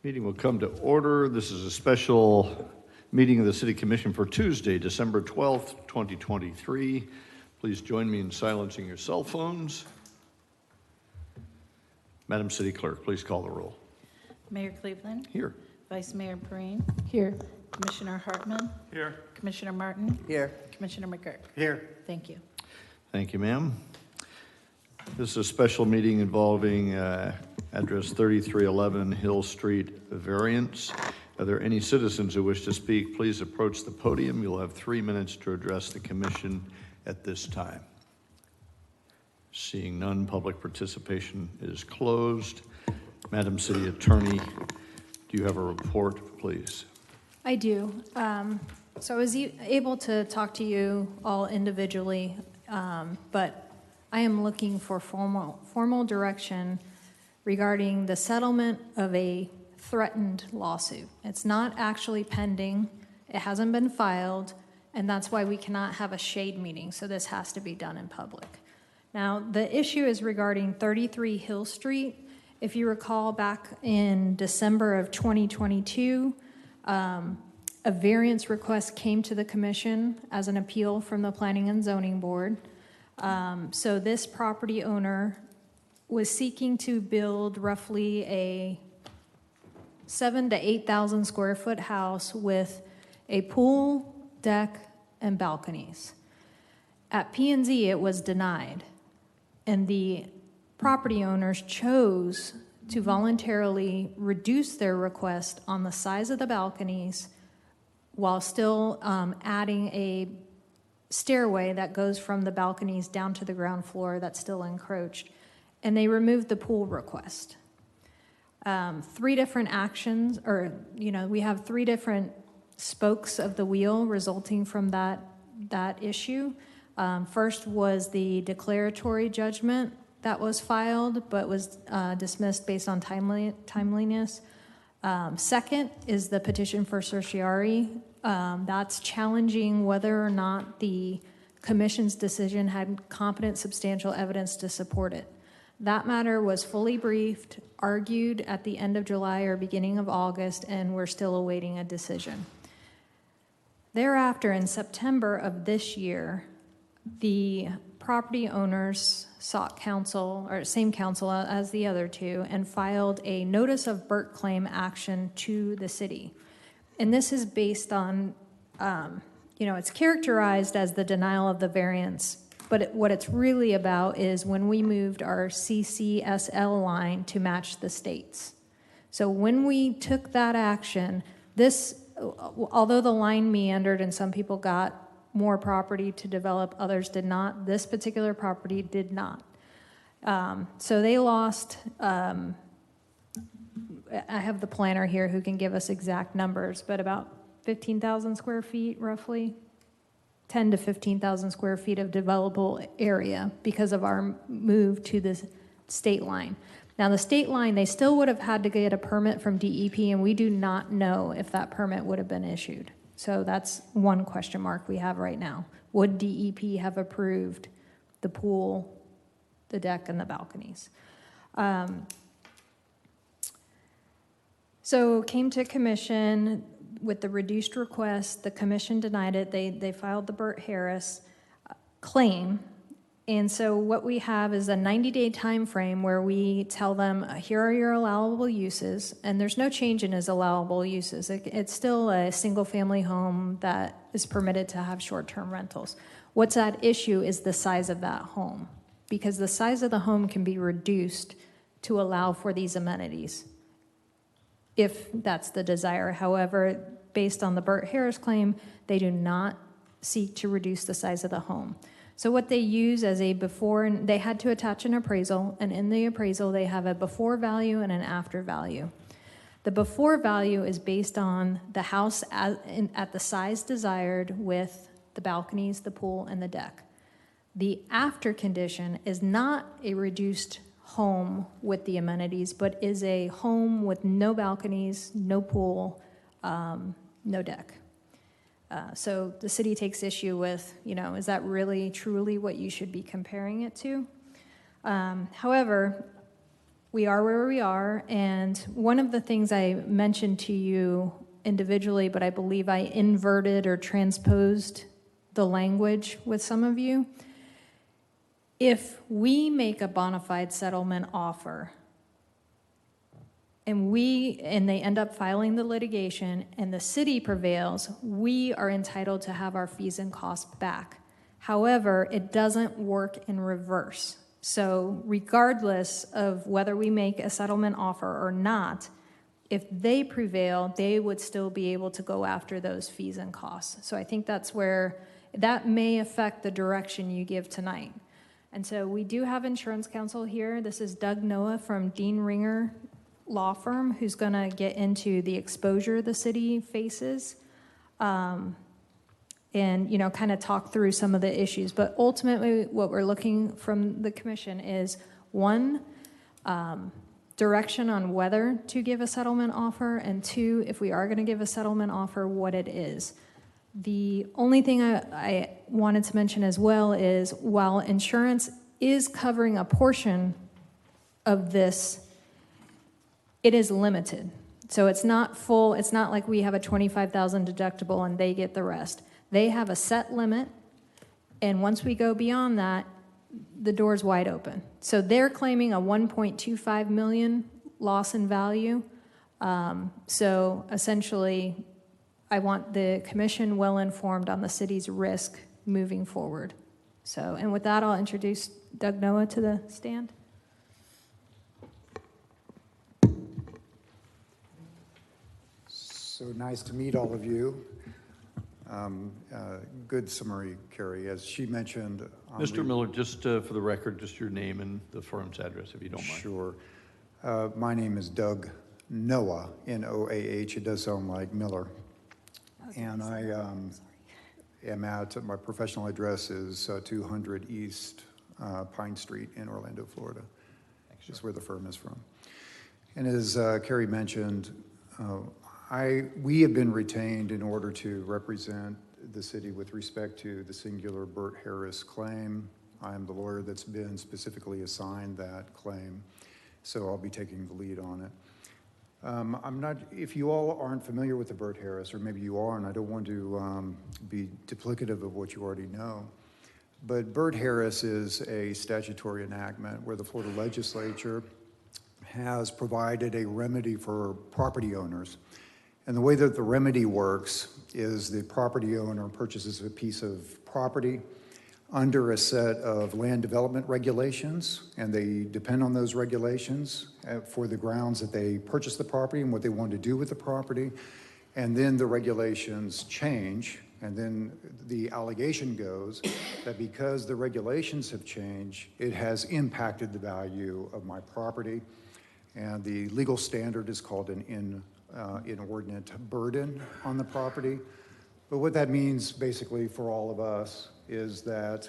Meeting will come to order. This is a special meeting of the City Commission for Tuesday, December 12th, 2023. Please join me in silencing your cell phones. Madam City Clerk, please call the roll. Mayor Cleveland. Here. Vice Mayor Breen. Here. Commissioner Hartman. Here. Commissioner Martin. Here. Commissioner McGurk. Here. Thank you. Thank you, ma'am. This is a special meeting involving address 3311 Hill Street variance. Are there any citizens who wish to speak? Please approach the podium. You'll have 3 minutes to address the commission at this time. Seeing none, public participation is closed. Madam City Attorney, do you have a report, please? I do. So I was able to talk to you all individually, but I am looking for formal direction regarding the settlement of a threatened lawsuit. It's not actually pending. It hasn't been filed, and that's why we cannot have a shade meeting, so this has to be done in public. Now, the issue is regarding 33 Hill Street. If you recall, back in December of 2022, a variance request came to the commission as an appeal from the Planning and Zoning Board. So this property owner was seeking to build roughly a 7,000 to 8,000 square foot house with a pool, deck, and balconies. At P&Z, it was denied, and the property owners chose to voluntarily reduce their request on the size of the balconies while still adding a stairway that goes from the balconies down to the ground floor that's still encroached. And they removed the pool request. 3 different actions, or, we have 3 different spokes of the wheel resulting from that issue. First was the declaratory judgment that was filed, but was dismissed based on timeliness. Second is the petition for certiorari. That's challenging whether or not the commission's decision had competent substantial evidence to support it. That matter was fully briefed, argued at the end of July or beginning of August, and we're still awaiting a decision. Thereafter, in September of this year, the property owners sought counsel, or same counsel as the other 2, and filed a notice of Burt claim action to the city. And this is based on, it's characterized as the denial of the variance, but what it's really about is when we moved our CCSL line to match the states. So when we took that action, although the line meandered and some people got more property to develop, others did not, this particular property did not. So they lost, I have the planner here who can give us exact numbers, but about 15,000 square feet roughly, 10 to 15,000 square feet of developable area because of our move to the state line. Now the state line, they still would have had to get a permit from DEP, and we do not know if that permit would have been issued. So that's one question mark we have right now. Would DEP have approved the pool, the deck, and the balconies? So came to commission with the reduced request. The commission denied it. They filed the Burt Harris claim. And so what we have is a 90-day time frame where we tell them, here are your allowable uses, and there's no change in his allowable uses. It's still a single-family home that is permitted to have short-term rentals. What's at issue is the size of that home, because the size of the home can be reduced to allow for these amenities, if that's the desire. However, based on the Burt Harris claim, they do not seek to reduce the size of the home. So what they use as a before, and they had to attach an appraisal, and in the appraisal they have a before value and an after value. The before value is based on the house at the size desired with the balconies, the pool, and the deck. The after condition is not a reduced home with the amenities, but is a home with no balconies, no pool, no deck. So the city takes issue with, is that really truly what you should be comparing it to? However, we are where we are, and one of the things I mentioned to you individually, but I believe I inverted or transposed the language with some of you. If we make a bona fide settlement offer and they end up filing the litigation and the city prevails, we are entitled to have our fees and costs back. However, it doesn't work in reverse. So regardless of whether we make a settlement offer or not, if they prevail, they would still be able to go after those fees and costs. So I think that's where that may affect the direction you give tonight. And so we do have insurance counsel here. This is Doug Noah from Dean Ringer Law Firm, who's going to get into the exposure the city faces, and kind of talk through some of the issues. But ultimately, what we're looking from the commission is one, direction on whether to give a settlement offer, and two, if we are going to give a settlement offer, what it is. The only thing I wanted to mention as well is while insurance is covering a portion of this, it is limited. So it's not full. It's not like we have a $25,000 deductible and they get the rest. They have a set limit, and once we go beyond that, the door's wide open. So they're claiming a $1.25 million loss in value. So essentially, I want the commission well informed on the city's risk moving forward. So, and with that, I'll introduce Doug Noah to the stand. So nice to meet all of you. Good summary, Carrie. As she mentioned... Mr. Miller, just for the record, just your name and the firm's address, if you don't mind. Sure. My name is Doug Noah, N-O-A-H. It does sound like Miller. And I am at, my professional address is 200 East Pine Street in Orlando, Florida. That's where the firm is from. And as Carrie mentioned, we have been retained in order to represent the city with respect to the singular Burt Harris claim. I'm the lawyer that's been specifically assigned that claim, so I'll be taking the lead on it. I'm not, if you all aren't familiar with the Burt Harris, or maybe you are, and I don't want to be duplicative of what you already know, but Burt Harris is a statutory enactment where the Florida legislature has provided a remedy for property owners. And the way that the remedy works is the property owner purchases a piece of property under a set of land development regulations, and they depend on those regulations for the grounds that they purchased the property and what they want to do with the property. And then the regulations change, and then the allegation goes that because the regulations have changed, it has impacted the value of my property. And the legal standard is called an inordinate burden on the property. But what that means basically for all of us is that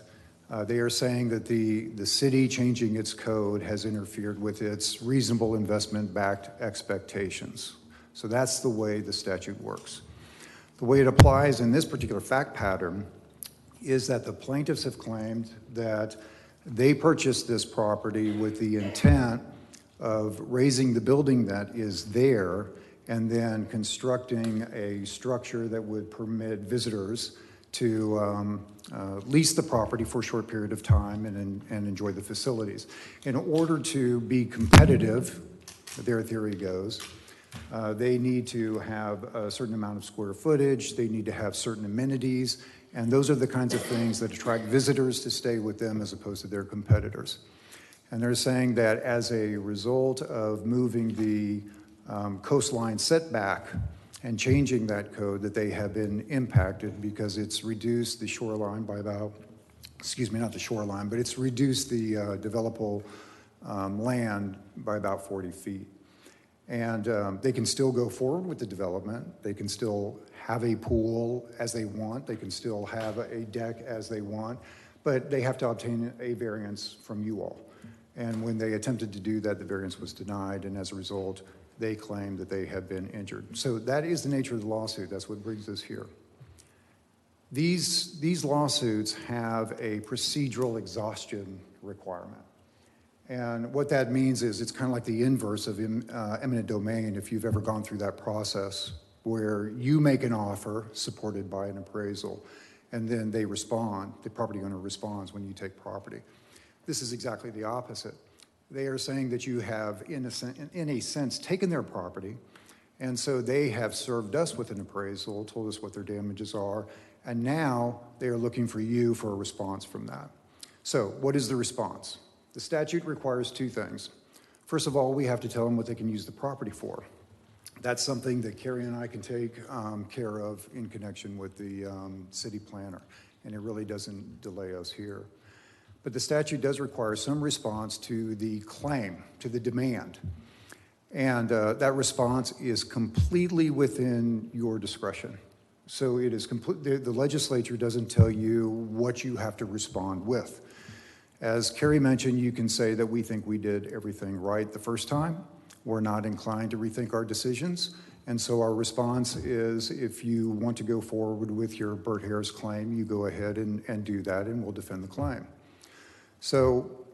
they are saying that the city changing its code has interfered with its reasonable investment-backed expectations. So that's the way the statute works. The way it applies in this particular fact pattern is that the plaintiffs have claimed that they purchased this property with the intent of raising the building that is there and then constructing a structure that would permit visitors to lease the property for a short period of time and enjoy the facilities. In order to be competitive, their theory goes, they need to have a certain amount of square footage, they need to have certain amenities, and those are the kinds of things that attract visitors to stay with them as opposed to their competitors. And they're saying that as a result of moving the coastline setback and changing that code, that they have been impacted because it's reduced the shoreline by about, not the shoreline, but it's reduced the developable land by about 40 feet. And they can still go forward with the development. They can still have a pool as they want. They can still have a deck as they want, but they have to obtain a variance from you all. And when they attempted to do that, the variance was denied, and as a result, they claim that they have been injured. So that is the nature of the lawsuit. That's what brings us here. These lawsuits have a procedural exhaustion requirement. And what that means is it's kind of like the inverse of eminent domain, if you've ever gone through that process, where you make an offer supported by an appraisal, and then they respond, the property owner responds when you take property. This is exactly the opposite. They are saying that you have, in a sense, taken their property, and so they have served us with an appraisal, told us what their damages are, and now they are looking for you for a response from that. So what is the response? The statute requires two things. First of all, we have to tell them what they can use the property for. That's something that Carrie and I can take care of in connection with the city planner, and it really doesn't delay us here. But the statute does require some response to the claim, to the demand. And that response is completely within your discretion. So it is the legislature doesn't tell you what you have to respond with. As Carrie mentioned, you can say that we think we did everything right the first time. We're not inclined to rethink our decisions. And so our response is, if you want to go forward with your Burt Harris claim, you go ahead and do that, and we'll defend the claim. So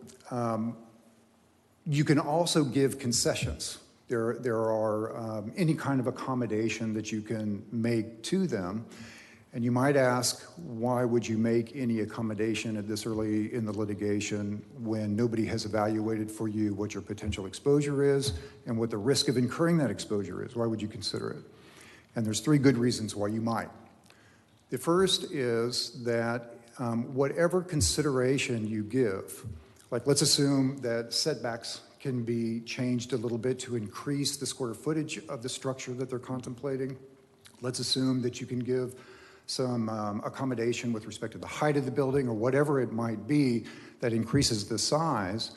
you can also give concessions. There are any kind of accommodation that you can make to them. And you might ask, why would you make any accommodation at this early in the litigation when nobody has evaluated for you what your potential exposure is and what the risk of incurring that exposure is? Why would you consider it? And there's three good reasons why you might. The first is that whatever consideration you give, like let's assume that setbacks can be changed a little bit to increase the square footage of the structure that they're contemplating. Let's assume that you can give some accommodation with respect to the height of the building or whatever it might be that increases the size.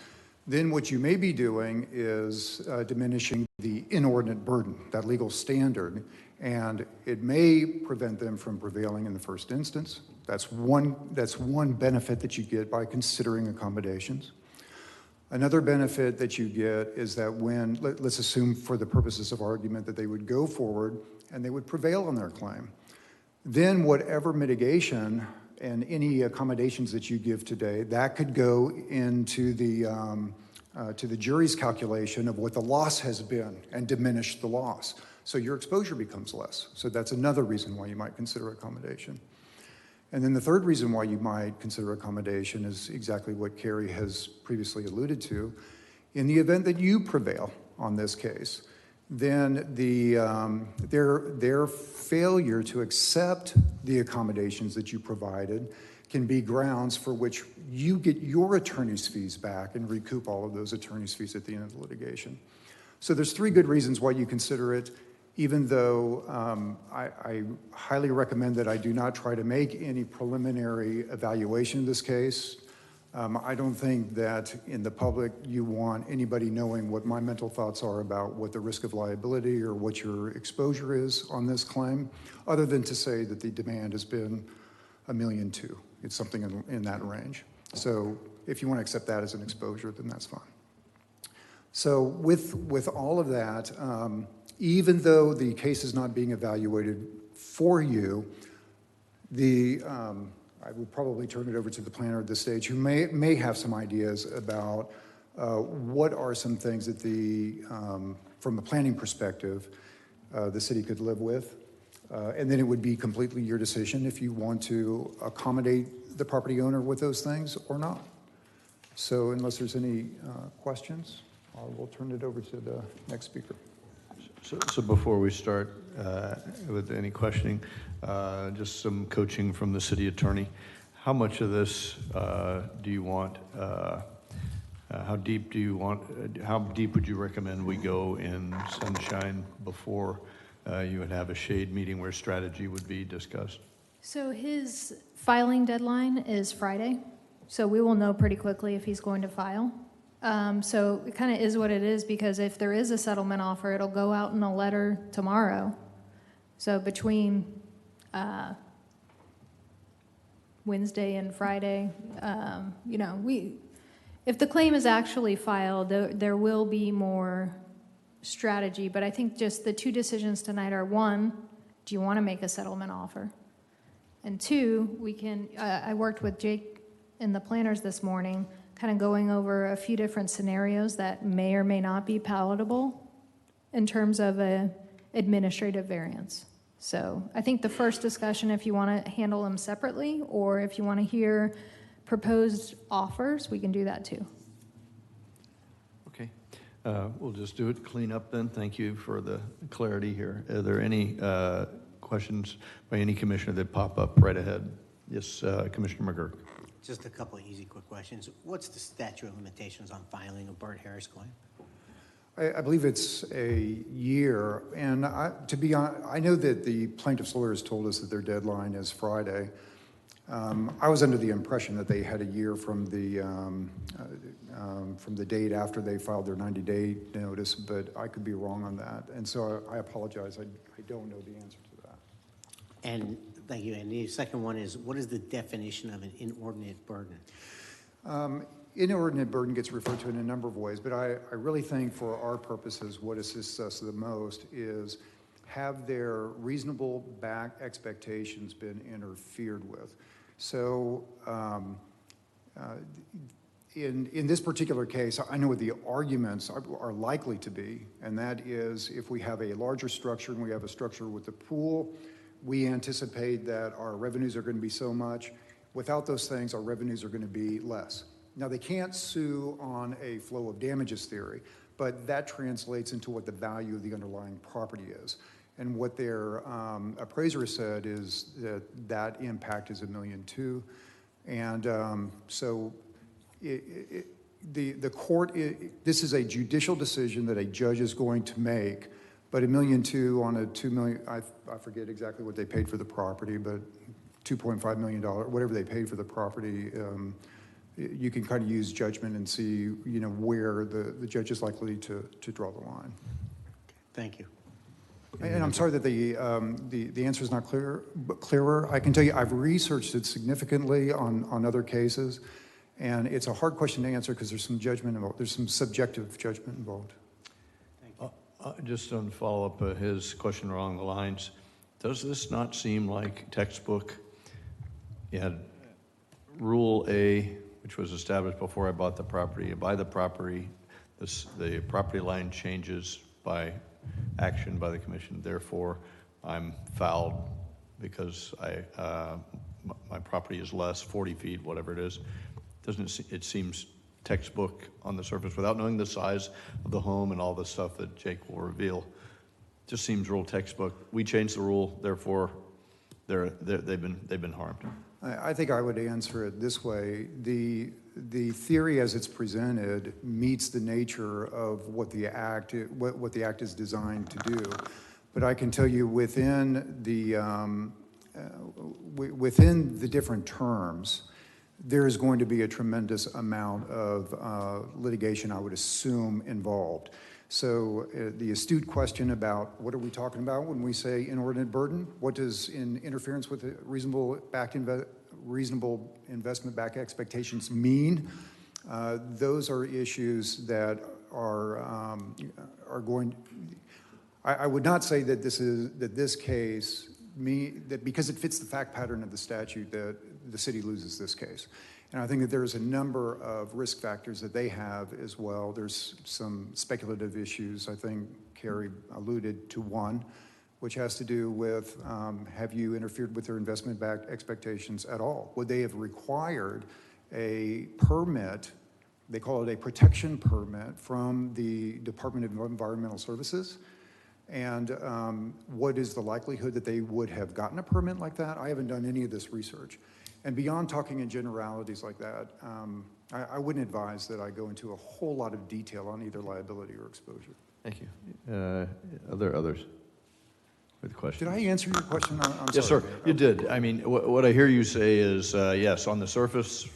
Then what you may be doing is diminishing the inordinate burden, that legal standard, and it may prevent them from prevailing in the first instance. That's one benefit that you get by considering accommodations. Another benefit that you get is that when, let's assume for the purposes of argument that they would go forward and they would prevail on their claim, then whatever mitigation and any accommodations that you give today, that could go into to the jury's calculation of what the loss has been and diminish the loss. So your exposure becomes less. So that's another reason why you might consider accommodation. And then the third reason why you might consider accommodation is exactly what Carrie has previously alluded to. In the event that you prevail on this case, then their failure to accept the accommodations that you provided can be grounds for which you get your attorney's fees back and recoup all of those attorney's fees at the end of the litigation. So there's three good reasons why you consider it, even though I highly recommend that I do not try to make any preliminary evaluation of this case. I don't think that in the public you want anybody knowing what my mental thoughts are about what the risk of liability or what your exposure is on this claim, other than to say that the demand has been $1.2 million. It's something in that range. So if you want to accept that as an exposure, then that's fine. So with all of that, even though the case is not being evaluated for you, I would probably turn it over to the planner at this stage, who may have some ideas about what are some things that from a planning perspective, the city could live with. And then it would be completely your decision if you want to accommodate the property owner with those things or not. So unless there's any questions, we'll turn it over to the next speaker. So before we start with any questioning, just some coaching from the city attorney. How much of this do you want? How deep would you recommend we go in sunshine before you would have a shade meeting where strategy would be discussed? So his filing deadline is Friday, so we will know pretty quickly if he's going to file. So it kind of is what it is, because if there is a settlement offer, it'll go out in a letter tomorrow. So between Wednesday and Friday, if the claim is actually filed, there will be more strategy. But I think just the two decisions tonight are, one, do you want to make a settlement offer? And two, I worked with Jake and the planners this morning. kind of going over a few different scenarios that may or may not be palatable in terms of a administrative variance. So I think the first discussion, if you want to handle them separately, or if you want to hear proposed offers, we can do that too. Okay. We'll just do it clean up then. Thank you for the clarity here. Are there any questions by any commissioner that pop up right ahead? Yes, Commissioner McGurk. Just a couple of easy, quick questions. What's the statute of limitations on filing a Burt Harris claim? I believe it's a year, and to be honest, I know that the plaintiff's lawyers told us that their deadline is Friday. I was under the impression that they had a year from the date after they filed their 90-day notice, but I could be wrong on that, and so I apologize. I don't know the answer to that. And thank you. And the second one is, what is the definition of an inordinate burden? Inordinate burden gets referred to in a number of ways, but I really think for our purposes, what assists us the most is have their reasonable back expectations been interfered with. So in this particular case, I know what the arguments are likely to be, and that is if we have a larger structure and we have a structure with a pool, we anticipate that our revenues are going to be so much. Without those things, our revenues are going to be less. Now, they can't sue on a flow of damages theory, but that translates into what the value of the underlying property is. And what their appraiser said is that that impact is $1.2 million. And so the court, this is a judicial decision that a judge is going to make, but $1.2 million on a $2 million, I forget exactly what they paid for the property, but $2.5 million, whatever they paid for the property, you can kind of use judgment and see, where the judge is likely to draw the line. Thank you. And I'm sorry that the answer is not clearer. I can tell you I've researched it significantly on other cases, and it's a hard question to answer because there's some judgment involved. There's some subjective judgment involved. Thank you. Just on follow-up, his question along the lines, does this not seem like textbook? You had Rule A, which was established before I bought the property. You buy the property, the property line changes by action by the commission. Therefore, I'm fouled because my property is less, 40 feet, whatever it is. It seems textbook on the surface without knowing the size of the home and all the stuff that Jake will reveal. Just seems real textbook. We changed the rule, therefore they've been harmed. I think I would answer it this way. The theory as it's presented meets the nature of what the act is designed to do. But I can tell you within the different terms, there is going to be a tremendous amount of litigation, I would assume, involved. So the astute question about what are we talking about when we say inordinate burden? What does interference with reasonable investment back expectations mean? Those are issues that are going. I would not say that this case that because it fits the fact pattern of the statute that the city loses this case. And I think that there's a number of risk factors that they have as well. There's some speculative issues. I think Carrie alluded to one, which has to do with have you interfered with their investment-backed expectations at all? Would they have required a permit, they call it a protection permit, from the Department of Environmental Services? And what is the likelihood that they would have gotten a permit like that? I haven't done any of this research. And beyond talking in generalities like that, I wouldn't advise that I go into a whole lot of detail on either liability or exposure. Thank you. Are there others with questions? Did I answer your question? I'm Yes, sorry, sir. Mayor. You did. I mean, what I hear you say is, yes, on the surface,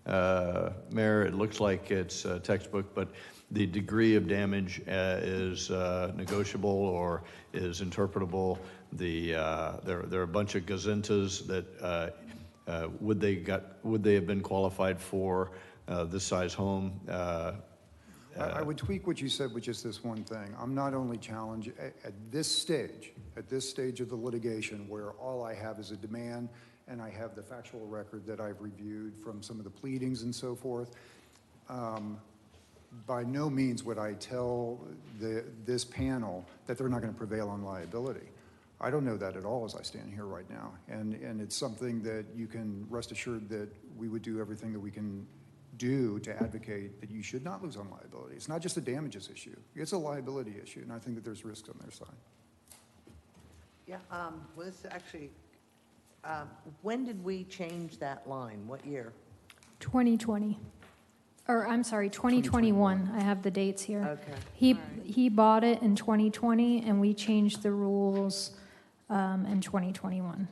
Mayor, it looks like it's textbook, but the degree of damage is negotiable or is interpretable. There are a bunch of gazintas that would they have been qualified for this size home? I would tweak what you said with just this one thing. I'm not only challenged at this stage of the litigation where all I have is a demand and I have the factual record that I've reviewed from some of the pleadings and so forth. by no means would I tell this panel that they're not going to prevail on liability. I don't know that at all as I stand here right now. And it's something that you can rest assured that we would do everything that we can do to advocate that you should not lose on liability. It's not just a damages issue. It's a liability issue, and I think that there's risks on their side. Yeah, well, this actually, when did we change that line? What year? 2020, or I'm sorry, 2021. I have the dates here. Okay. He bought it in 2020, and we changed the rules in 2021.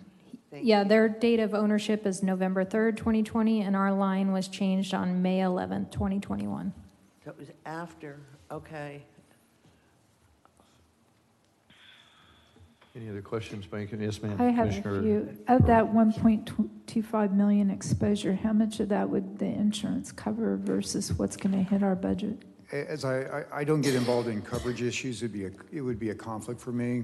Thank Yeah, you. their date of ownership is November 3rd, 2020, and our line was changed on May 11th, 2021. So it was after, okay. Any other questions, Bacon? Yes, ma'am. I have a Commissioner few. Of that 1.25 million exposure, how much of that would the insurance cover versus what's going to hit our budget? As I don't get involved in coverage issues, it would be a conflict for me.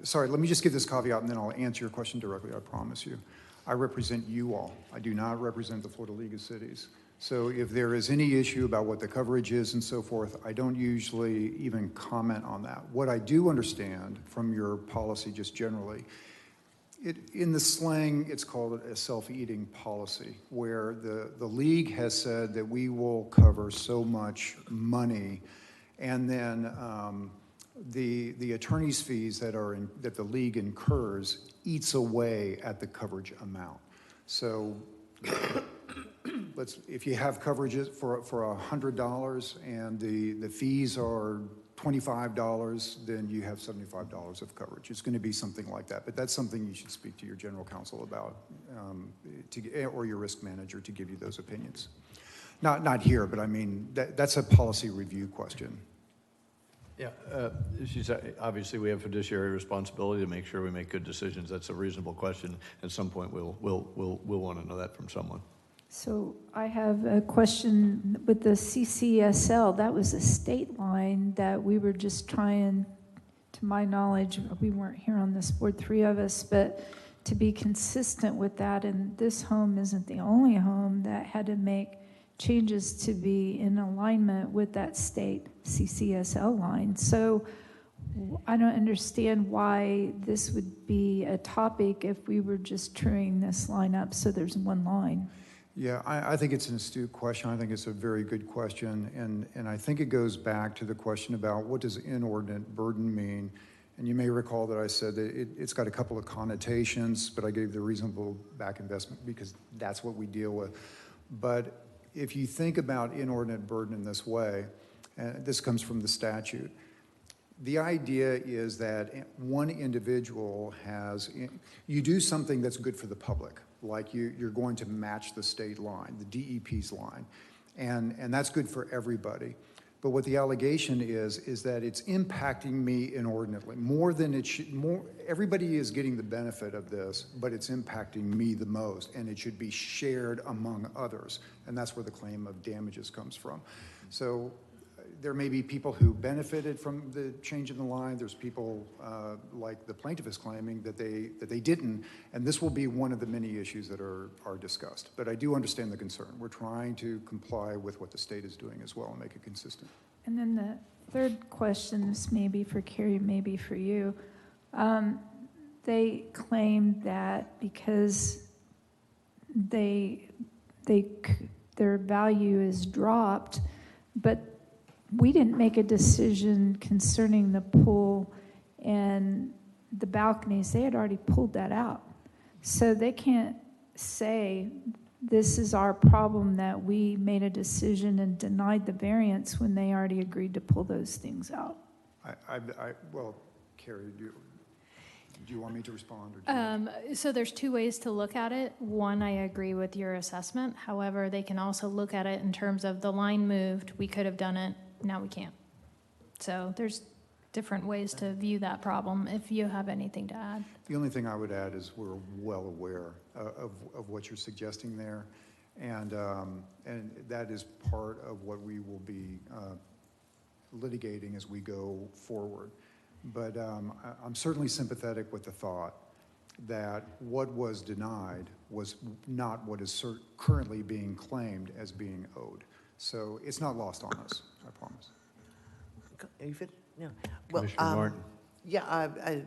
Sorry, let me just give this caveat and then I'll answer your question directly, I promise you. I represent you all. I do not represent the Florida League of Cities. So if there is any issue about what the coverage is and so forth, I don't usually even comment on that. What I do understand from your policy just generally, in the slang, it's called a self-eating policy, where the league has said that we will cover so much money, and then the attorney's fees that the league incurs eats away at the coverage amount. So if you have coverages for $100 and the fees are $25, then you have $75 of coverage. It's going to be something like that, but that's something you should speak to your general counsel about, or your risk manager to give you those opinions. Not here, but I mean that's a policy review question. Yeah, obviously we have fiduciary responsibility to make sure we make good decisions. That's a reasonable question. At some point, we'll want to know that from someone. So I have a question with the CCSL. That was a state line that we were just trying, to my knowledge, we weren't here on this board, 3 of us, but to be consistent with that. And this home isn't the only home that had to make changes to be in alignment with that state CCSL line. So I don't understand why this would be a topic if we were just truing this line up so there's one line. Yeah, I think it's an astute question. I think it's a very good question. And I think it goes back to the question about what does inordinate burden mean? And you may recall that I said that it's got a couple of connotations, but I gave the reasonable back investment because that's what we deal with. But if you think about inordinate burden in this way, and this comes from the statute, the idea is that one individual you do something that's good for the public, like you're going to match the state line, the DEP's line, and that's good for everybody. But what the allegation is that it's impacting me inordinately, more than it should. Everybody is getting the benefit of this, but it's impacting me the most, and it should be shared among others, and that's where the claim of damages comes from. So there may be people who benefited from the change in the line. There's people like the plaintiff is claiming that they didn't, and this will be one of the many issues that are discussed. But I do understand the concern. We're trying to comply with what the state is doing as well and make it consistent. And then the third question, this may be for Carrie, maybe for you. They claim that because their value is dropped, but we didn't make a decision concerning the pool and the balconies. They had already pulled that out. So they can't say this is our problem that we made a decision and denied the variance when they already agreed to pull those things out. Well, Carrie, do you want me to respond? Or So there's 2 ways to look at it. One, I agree with your assessment. However, they can also look at it in terms of the line moved. We could have done it. Now we can't. So there's different ways to view that problem if you have anything to add. The only thing I would add is we're well aware of what you're suggesting there, and that is part of what we will be litigating as we go forward. But I'm certainly sympathetic with the thought that what was denied was not what is currently being claimed as being owed. So it's not lost on us, I promise. Are you fit? No. Well, Commissioner Martin? Yeah,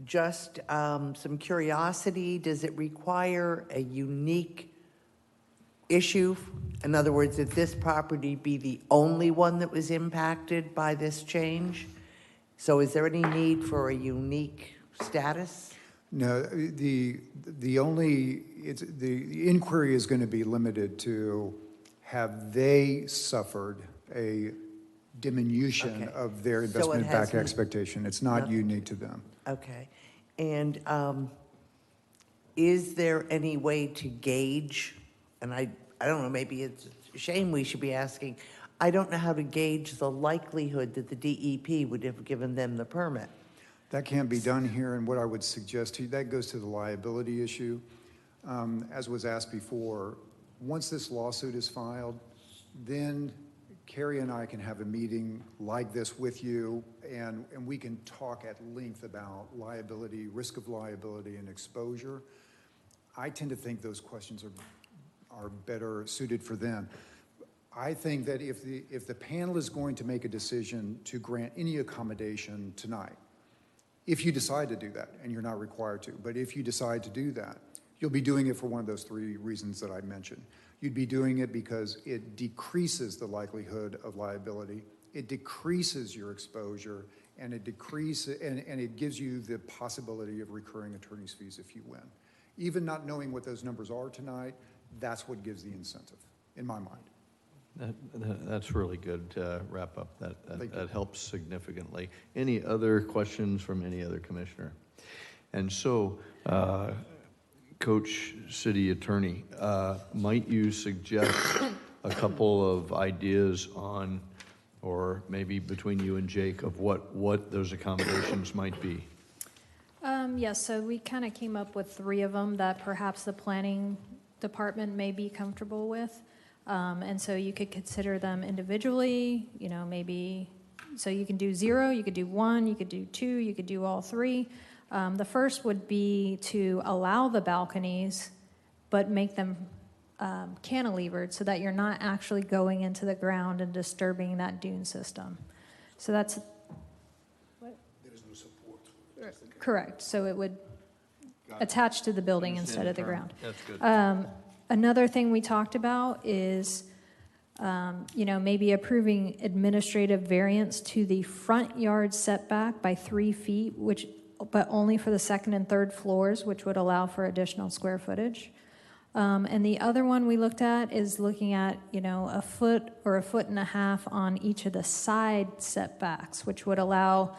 just some curiosity, does it require a unique issue? In other words, that this property be the only one that was impacted by this change? So is there any need for a unique status? No, the inquiry is going to be limited to, have they suffered a diminution Okay. of their So it investment back hasn't- expectation? It's not Nothing. unique to them. Okay. And is there any way to gauge, and I don't know, maybe it's a shame we should be asking, I don't know how to gauge the likelihood that the DEP would have given them the permit. That can't be done here, and what I would suggest to you, that goes to the liability issue. As was asked before, once this lawsuit is filed, then Carrie and I can have a meeting like this with you, and we can talk at length about liability, risk of liability, and exposure. I tend to think those questions are better suited for them. I think that if the panel is going to make a decision to grant any accommodation tonight, if you decide to do that, and you're not required to, but if you decide to do that, you'll be doing it for one of those three reasons that I mentioned. You'd be doing it because it decreases the likelihood of liability, it decreases your exposure, and it gives you the possibility of recurring attorney's fees if you win. Even not knowing what those numbers are tonight, that's what gives the incentive, in my mind. That's really good to wrap up. Thank you. That helps significantly. Any other questions from any other commissioner? And so, Coach City Attorney, might you suggest a couple of ideas on, or maybe between you and Jake, of what those accommodations might be? Yes, so we kind of came up with 3 of them that perhaps the planning department may be comfortable with. And so you could consider them individually, maybe, so you can do 0, you could do 1, you could do 2, you could do all 3. The first would be to allow the balconies, but make them cantilevered so that you're not actually going into the ground and disturbing that dune system. So that's... What? There is no support. Correct, so it would attach to the building instead of the ground. That's good. Another thing we talked about is, maybe approving administrative variance to the front yard setback by 3 feet, but only for the 2nd and 3rd floors, which would allow for additional square footage. And the other one we looked at is looking at, a foot or 1.5 feet on each of the side setbacks, which would allow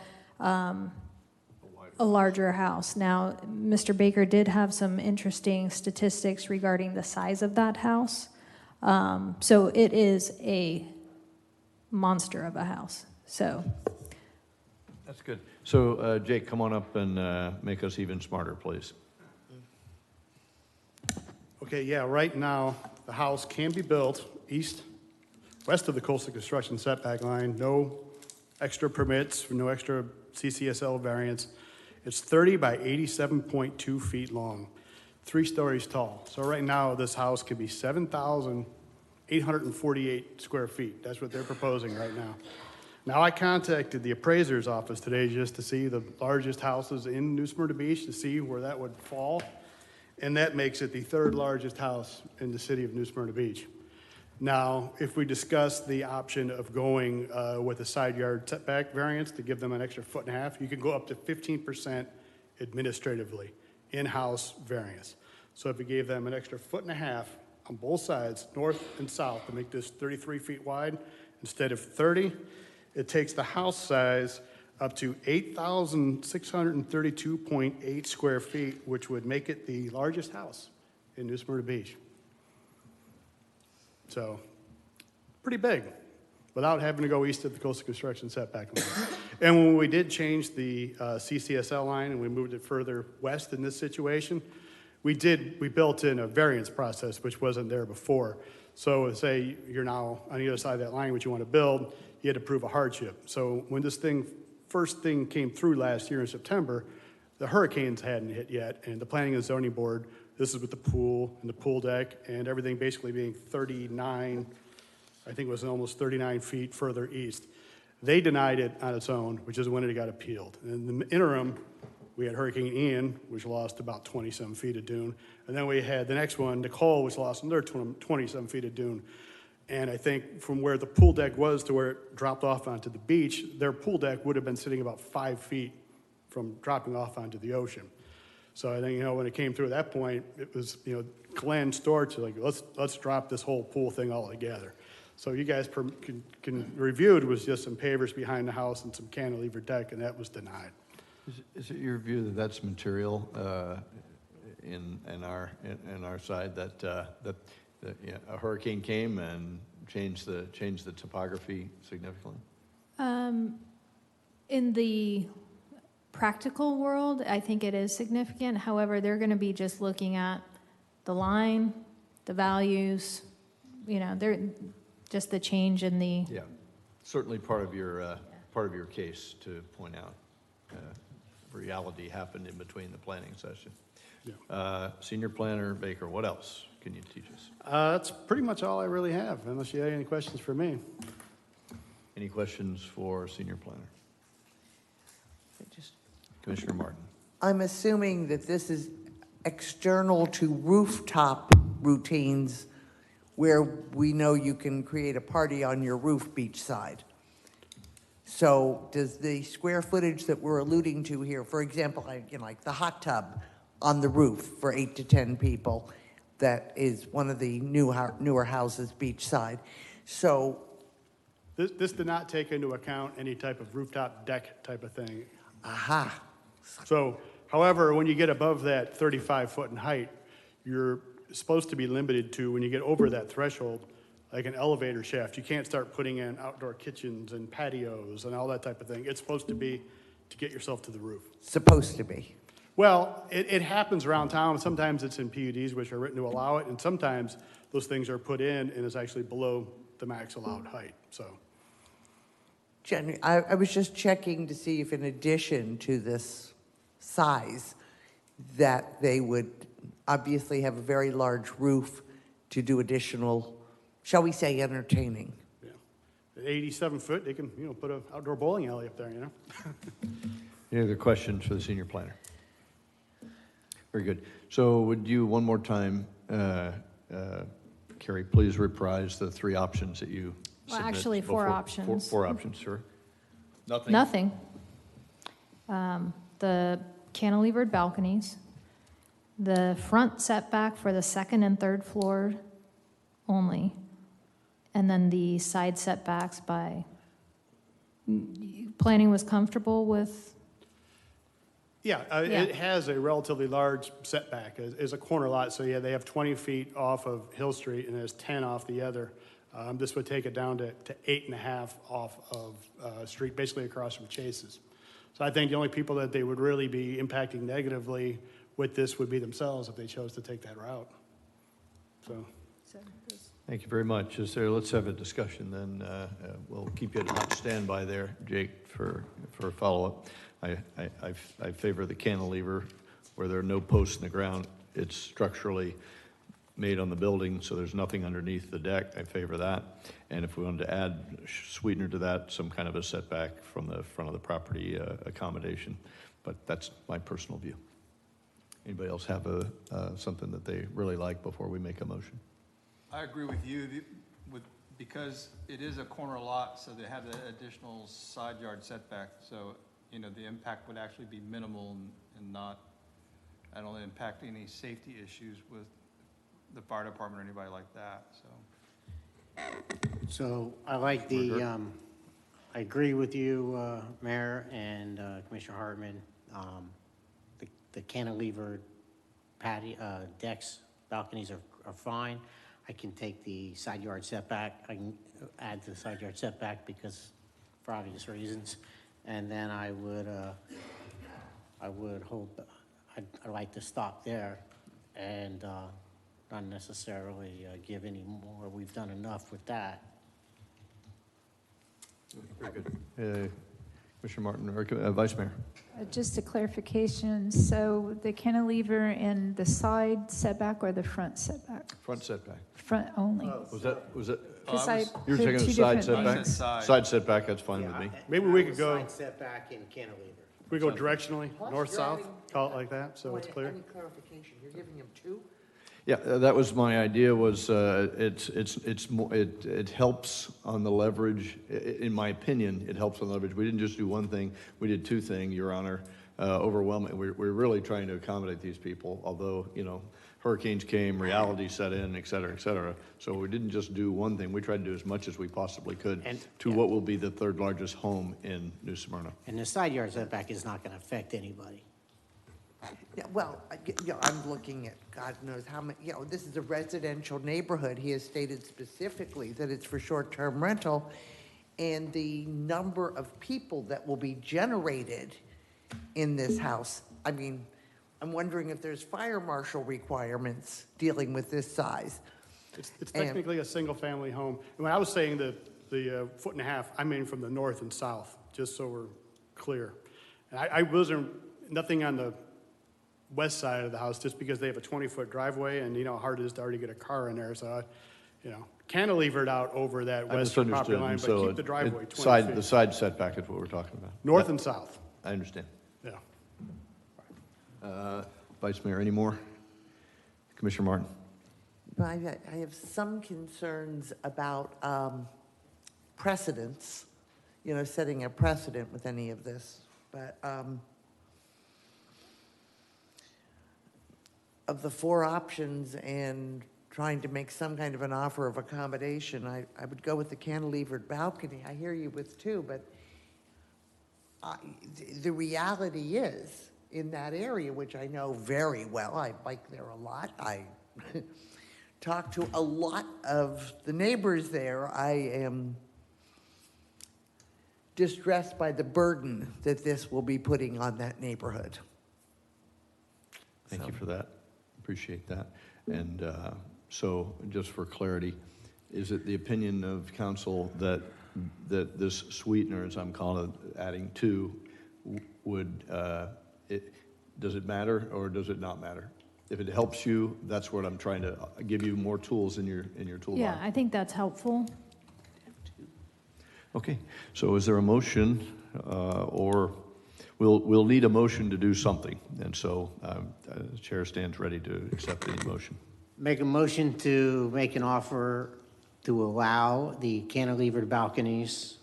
a larger house. Now, Mr. Baker did have some interesting statistics regarding the size of that house. So it is a monster of a house. So That's good. So, Jake, come on up and make us even smarter, please. Okay, yeah, right now, the house can be built west of the coastal construction setback line, no extra permits, no extra CCSL variance. It's 30 by 87.2 feet long, 3 stories tall. So right now, this house could be 7,848 square feet. That's what they're proposing right now. Now, I contacted the appraiser's office today just to see the largest houses in New Smyrna Beach to see where that would fall. And that makes it the 3rd largest house in the city of New Smyrna Beach. Now, if we discuss the option of going with a side yard setback variance to give them an extra 1.5 feet, you can go up to 15% administratively, in-house variance. So if we gave them an extra 1.5 feet on both sides, north and south, to make this 33 feet wide instead of 30, it takes the house size up to 8,632.8 square feet, which would make it the largest house in New Smyrna Beach. So, pretty big, without having to go east of the coastal construction setback line. And when we did change the CCSL line and we moved it further west in this situation, we built in a variance process, which wasn't there before. So say you're now on the other side of that line, what you want to build, you had to prove a hardship. So when this first thing came through last year in September, the hurricanes hadn't hit yet, and the Planning and Zoning Board This is with the pool and the pool deck and everything basically being 39, I think it was almost 39 feet further east. They denied it on its own, which is when it got appealed. And in the interim, we had Hurricane Ian, which lost about 27 feet of dune. And then we had the next one, Nicole, which lost another 27 feet of dune. And I think from where the pool deck was to where it dropped off onto the beach, their pool deck would have been sitting about 5 feet from dropping off onto the ocean. So I think, when it came through at that point, it was, Glenn Storch, like, let's drop this whole pool thing all together. So you guys can review it was just some pavers behind the house and some cantilever deck, and that was denied. Is it your view that that's material in our side that a hurricane came and changed the topography significantly? In the practical world, I think it is significant. However, they're going to be just looking at the line, the values, they're just the change in the. Yeah, certainly part of your case to point out. Reality happened in between the planning session. Yeah. Senior Planner Baker, what else can you teach us? That's pretty much all I really have, unless you have any questions for me. Any questions for Senior Planner? Commissioner Martin. I'm assuming that this is external to rooftop routines where we know you can create a party on your roof beachside. So does the square footage that we're alluding to here, for example, like the hot tub on the roof for 8 to 10 people, that is one of the newer houses beachside. So This did not take into account any type of rooftop deck type of thing. aha, So, however, when you get above that 35 foot in height, you're supposed to be limited to, when you get over that threshold, like an elevator shaft. You can't start putting in outdoor kitchens and patios and all that type of thing. It's supposed to be to get yourself to the roof. supposed to be. Well, it happens around town. Sometimes it's in PUDs, which are written to allow it, and sometimes those things are put in and it's actually below the max allowed height, so. Jenny, I was just checking to see if in addition to this size, that they would obviously have a very large roof to do additional, shall we say, entertaining. Yeah. At 87 foot, they can, put an outdoor bowling alley up there, Any other questions for the Senior Planner? Very good. So would you, one more time, Carrie, please reprise the 3 options that you Well, submit actually, 4 before- options. 4 options, sure. Nothing? Nothing. The cantilevered balconies, the front setback for the second and third floor only, and then the side setbacks by, planning was comfortable with, Yeah, Yeah. it has a relatively large setback as a corner lot. So yeah, they have 20 feet off of Hill Street and there's 10 off the other. This would take it down to 8.5 off of street, basically across from Chase's. So I think the only people that they would really be impacting negatively with this would be themselves if they chose to take that route. So. Thank you very much. Let's have a discussion then. We'll keep you at hot standby there, Jake, for a follow-up. I favor the cantilever where there are no posts in the ground. It's structurally made on the building, so there's nothing underneath the deck. I favor that. And if we wanted to add sweetener to that, some kind of a setback from the front of the property accommodation. But that's my personal view. Anybody else have something that they really like before we make a motion? I agree with you, because it is a corner lot, so they have the additional side yard setback, so, the impact would actually be minimal and not, I don't impact any safety issues with the fire department or anybody like that, so. So I like I agree with you, Mayor and Commissioner Hartman. The cantilever decks, balconies are fine. I can take the side yard setback. I can add to the side yard setback because, for obvious reasons. And then I would I'd like to stop there and not necessarily give any more. We've done enough with that. Very good. Commissioner Martin, or Vice Mayor? Just a clarification, so the cantilever in the side setback or the front setback? Front setback. Front only? Was it, Because I you were heard taking two a side different setback? things. Side setback, that's fine with me. Maybe we could go- Side setback and cantilever. We go directionally, Plus, north-south, you're adding- call it like that, so it's clear. Any clarification, you're giving him two? Yeah, that was my idea, was it helps on the leverage. In my opinion, it helps on the leverage. We didn't just do one thing, we did two things, Your Honor. Overwhelming, we're really trying to accommodate these people, although, you know, hurricanes came, reality set in, et cetera, et cetera. So we didn't just do one thing, we tried to do as much as we possibly could And- to what will be the third largest home in New Smyrna. And the side yard setback is not gonna affect anybody. Yeah, well, I'm looking at God knows how many, this is a residential neighborhood. He has stated specifically that it's for short-term rental. And the number of people that will be generated in this house, I mean, I'm wondering if there's fire marshal requirements dealing with this size. It's And- technically a single-family home. And when I was saying the 1.5 foot, I mean from the north and south, just so we're clear. And I wasn't, nothing on the west side of the house, just because they have a 20-foot driveway, and you know how hard it is to already get a car in there, so, cantilevered out over that I western property misunderstood, line, and but so keep the driveway it- 20 the feet. side setback is what we're talking about. North and south, I understand. yeah. Vice Mayor, any more? Commissioner Martin? I have some concerns about precedents, setting a precedent with any of this. But of the four options and trying to make some kind of an offer of accommodation, I would go with the cantilevered balcony. I hear you with two, but the reality is, in that area, which I know very well, I bike there a lot, I talk to a lot of the neighbors there, I am distressed by the burden that this will be putting on that neighborhood. Thank you for that. Appreciate that. And so, just for clarity, is it the opinion of council that this sweetener, as I'm calling it, adding two, would, does it matter or does it not matter? If it helps you, that's what I'm trying to give you more tools in your toolbox. Yeah, I think that's helpful. Okay, so is there a motion, or we'll need a motion to do something, and so the chair stands ready to accept any motion. Make a motion to make an offer to allow the cantilevered balconies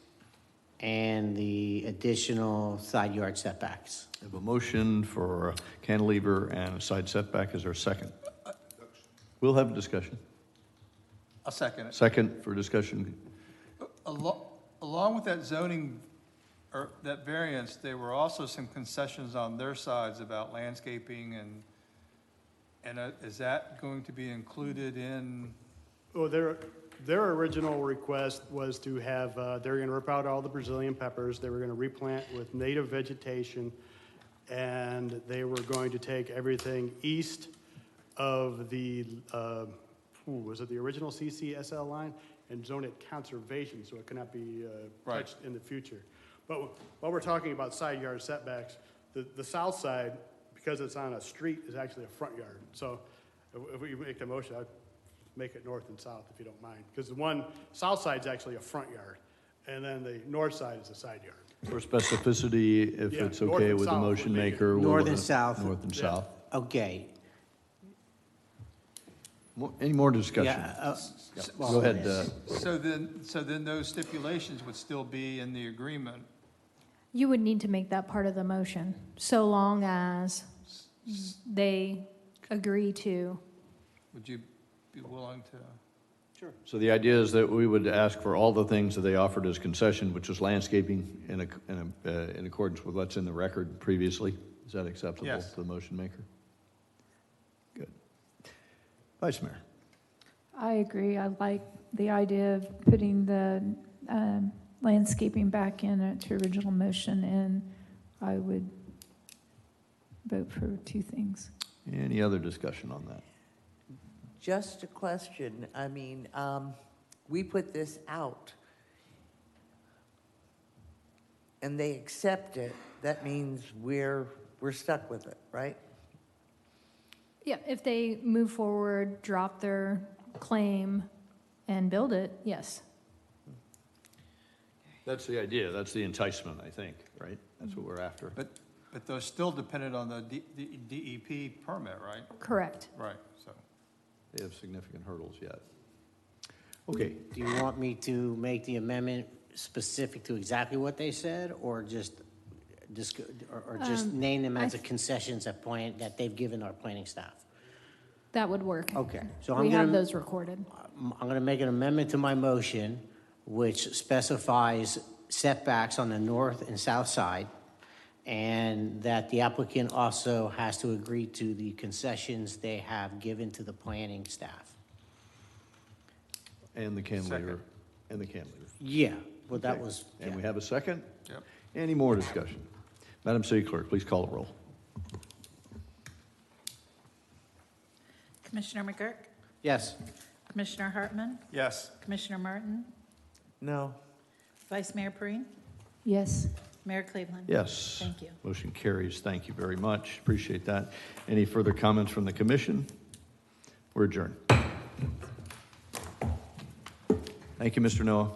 and the additional side yard setbacks. I have a motion for cantilever and a side setback. Is there a second? We'll have a discussion. I'll second it. Second for discussion. Along with that zoning, or that variance, there were also some concessions on their sides about landscaping and is that going to be included in? Well, their original request was to have, they were gonna rip out all the Brazilian peppers, they were gonna replant with native vegetation, and they were going to take everything east of the, was it the original CCSL line? And zone it conservation, so it cannot be Right. touched in the future. But while we're talking about side yard setbacks, the south side, because it's on a street, is actually a front yard. So if we make the motion, I'd make it north and south, if you don't mind. Because the one, south side's actually a front yard, and then the north side is a side yard. For specificity, if Yeah, it's north okay and with the south would motion make it. maker. we'll, North and south. North and Yeah. south. Okay. Any more discussion? Yeah, Go ahead. So then those stipulations would still be in the agreement. You would need to make that part of the motion, so long as they agree to. Would you be willing to? So the idea is that we would ask for all the things that they offered as concession, which is landscaping in accordance with what's in the record previously. Is that acceptable Yes. to the motion maker? Good. Vice Mayor? I agree. I like the idea of putting the landscaping back in to original motion, and I would vote for two things. Any other discussion on that? Just a question, I mean, we put this out. and they accept it, that means we're stuck with it, right? Yeah, if they move forward, drop their claim, and build it, yes. That's the idea, that's the enticement, I think, right? That's what we're after. But those still dependent on the DEP permit, right? Correct. Right, so. They have significant hurdles yet. Okay, Do you want me to make the amendment specific to exactly what they said, or just name them as the concessions that they've given our planning staff? That would work. Okay, so We I'm have gonna, those recorded. I'm gonna make an amendment to my motion, which specifies setbacks on the north and south side, and that the applicant also has to agree to the concessions they have given to the planning staff. and the cantilever, Second. and the cantilever. Yeah, well, that Okay. was, And yeah. we have a second? Yep. Any more discussion? Madam City Clerk, please call the roll. Commissioner McGurk? Yes. Commissioner Hartman? Yes. Commissioner Martin? No. Vice Mayor Breen? Yes. Mayor Cleveland? Yes. Thank you. Motion carries. Thank you very much. Appreciate that. Any further comments from the commission? We're adjourned. Thank you, Mr. Noah.